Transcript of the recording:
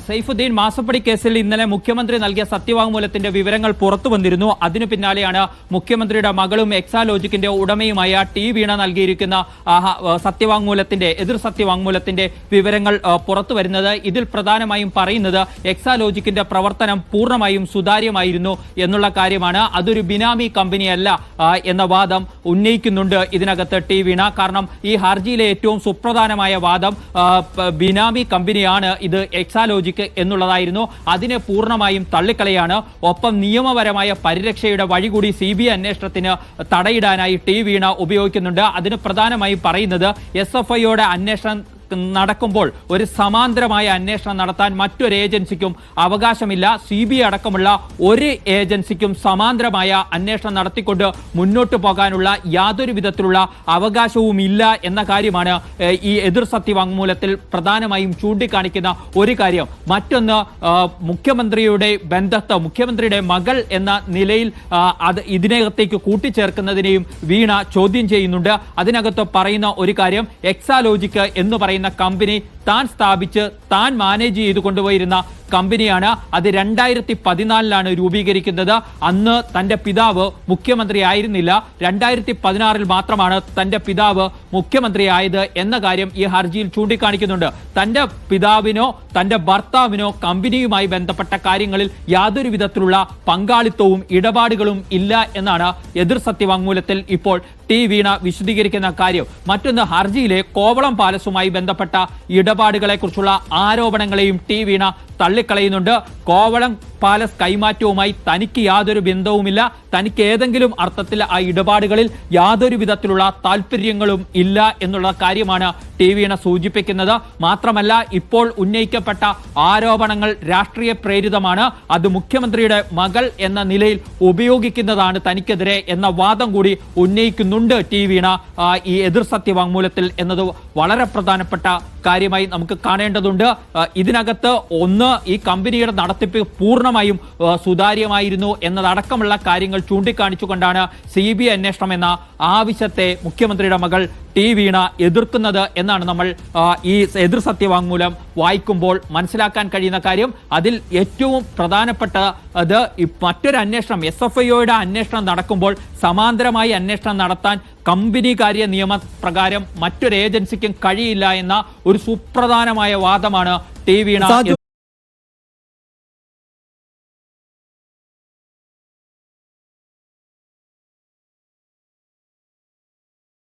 സൈഫുദ്ദീൻ മാസപ്പടി കേസിൽ ഇന്നലെ മുഖ്യമന്ത്രി നൽകിയ സത്യവാങ്മൂലത്തിന്റെ വിവരങ്ങൾ പുറത്തു വന്നിരുന്നു. അതിനു പിന്നാലെയാണ് മുഖ്യമന്ത്രിയുടെ മകളും എക്സാലോജിക്കിന്റെ ഉടമയുമായ ടി വീണ നൽകിയിരിക്കുന്ന സത്യവാങ്മൂലത്തിന്റെ എതിർ സത്യവാങ്മൂലത്തിന്റെ വിവരങ്ങൾ പുറത്തു വരുന്നത്. ഇതിൽ പ്രധാനമായും പറയുന്നത് എക്സാലോജിക്കിന്റെ പ്രവർത്തനം പൂർണ്ണമായും സുതാര്യമായിരുന്നു എന്നുള്ള കാര്യമാണ്. അതൊരു ബിനാമി കമ്പനിയല്ല എന്ന വാദം ഉന്നയിക്കുന്നുണ്ട് ഇതിനകത്ത് ടി വീണ. കാരണം ഈ ഹർജിയിലെ ഏറ്റവും സുപ്രധാനമായ വാദം ബിനാമി കമ്പനിയാണ് ഇത് എക്സാലോജിക് എന്നുള്ളതായിരുന്നു. അതിനെ പൂർണ്ണമായും തള്ളിക്കളയാണ്. ഒപ്പം നിയമപരമായ പരിരക്ഷയുടെ വഴി കൂടി CBI അന്വേഷണത്തിന് തടയിടാനായി ടി വീണ ഉപയോഗിക്കുന്നുണ്ട്. അതിന് പ്രധാനമായും പറയുന്നത് SFIയുടെ അന്വേഷണം നടക്കുമ്പോൾ ഒരു സമാന്തരമായ അന്വേഷണം നടത്താൻ മറ്റൊരു ഏജൻസിക്കും അവകാശമില്ല. CBI അടക്കമുള്ള ഒരു ഏജൻസിക്കും സമാന്തരമായ അന്വേഷണം നടത്തിക്കൊണ്ട് മുന്നോട്ട് പോകാനുള്ള യാതൊരു വിധത്തിലുള്ള അവകാശവും ഇല്ല എന്ന കാര്യമാണ് ഈ എതിർ സത്യവാങ്മൂലത്തിൽ പ്രധാനമായും ചൂണ്ടിക്കാണിക്കുന്ന ഒരു കാര്യം. മറ്റൊന്ന്, മുഖ്യമന്ത്രിയുടെ ബന്ധത്തെ മുഖ്യമന്ത്രിയുടെ മകൾ എന്ന നിലയിൽ ഇതിനകത്തേക്ക് കൂട്ടിച്ചേർക്കുന്നതിനെയും വീണ ചോദ്യം ചെയ്യുന്നുണ്ട്. അതിനകത്ത് പറയുന്ന ഒരു കാര്യം, എക്സാലോജിക് എന്ന് പറയുന്ന കമ്പനി താൻ സ്ഥാപിച്ച് താൻ മാനേജ് ചെയ്ത് കൊണ്ടുപോയിരുന്ന കമ്പനിയാണ്. അത് 2014 രൂപീകരിക്കുന്നത്. അന്ന് തന്റെ പിതാവ് മുഖ്യമന്ത്രി ആയിരുന്നില്ല. 2016 മാത്രമാണ് തന്റെ പിതാവ് മുഖ്യമന്ത്രിയായത് എന്ന കാര്യം ഈ ഹർജിയിൽ ചൂണ്ടിക്കാണിക്കുന്നുണ്ട്. തന്റെ പിതാവിനോ തന്റെ ഭർത്താവിനോ കമ്പനിയുമായി ബന്ധപ്പെട്ട കാര്യങ്ങളിൽ യാതൊരു വിധത്തിലുള്ള പങ്കാളിത്തവും ഇടപാടുകളും ഇല്ല എന്നാണ് എതിർ സത്യവാങ്മൂലത്തിൽ ഇപ്പോൾ ടി വീണ വിശദീകരിക്കുന്ന കാര്യം. മറ്റൊന്ന്, ഹർജിയിലെ കോവളം പാലസുമായി ബന്ധപ്പെട്ട ഇടപാടുകളെ കുറിച്ചുള്ള ആരോപണങ്ങളെയും ടി വീണ തള്ളിക്കളയുന്നുണ്ട്. കോവളം പാലസ് കൈമാറ്റവുമായി തനിക്ക് യാതൊരു ബന്ധവുമില്ല. തനിക്ക് ഏതെങ്കിലും അർത്ഥത്തിൽ ആ ഇടപാടുകളിൽ യാതൊരു വിധത്തിലുള്ള താല്പര്യങ്ങളും ഇല്ല എന്നുള്ള കാര്യമാണ് ടി വീണ സൂചിപ്പിക്കുന്നത്. മാത്രമല്ല, ഇപ്പോൾ ഉന്നയിക്കപ്പെട്ട ആരോപണങ്ങൾ രാഷ്ട്രീയ പ്രേരിതമാണ്. അത് മുഖ്യമന്ത്രിയുടെ മകൾ എന്ന നിലയിൽ ഉപയോഗിക്കുന്നതാണ് തനിക്കെതിരെ എന്ന വാദം കൂടി ഉന്നയിക്കുന്നുണ്ട് ടി വീണ ഈ എതിർ സത്യവാങ്മൂലത്തിൽ എന്നത് വളരെ പ്രധാനപ്പെട്ട കാര്യമായി നമുക്ക് കാണേണ്ടതുണ്ട്. ഇതിനകത്ത് ഒന്ന്, ഈ കമ്പനിയുടെ നടത്തിപ്പ് പൂർണ്ണമായും സുതാര്യമായിരുന്നു എന്നതടക്കമുള്ള കാര്യങ്ങൾ ചൂണ്ടിക്കാണിച്ചുകൊണ്ടാണ് CBI അന്വേഷണം എന്ന ആവശ്യത്തെ മുഖ്യമന്ത്രിയുടെ മകൾ ടി വീണ എതിർക്കുന്നത് എന്നാണ് നമ്മൾ ഈ എതിർ സത്യവാങ്മൂലം വായിക്കുമ്പോൾ മനസ്സിലാക്കാൻ കഴിയുന്ന കാര്യം. അതിൽ ഏറ്റവും പ്രധാനപ്പെട്ടത് മറ്റൊരു അന്വേഷണം, SFIയുടെ അന്വേഷണം നടക്കുമ്പോൾ സമാന്തരമായി അന്വേഷണം നടത്താൻ കമ്പനി കാര്യ നിയമപ്രകാരം മറ്റൊരു ഏജൻസിക്കും കഴിയില്ല എന്ന ഒരു സുപ്രധാനമായ വാദമാണ് ടി വീണ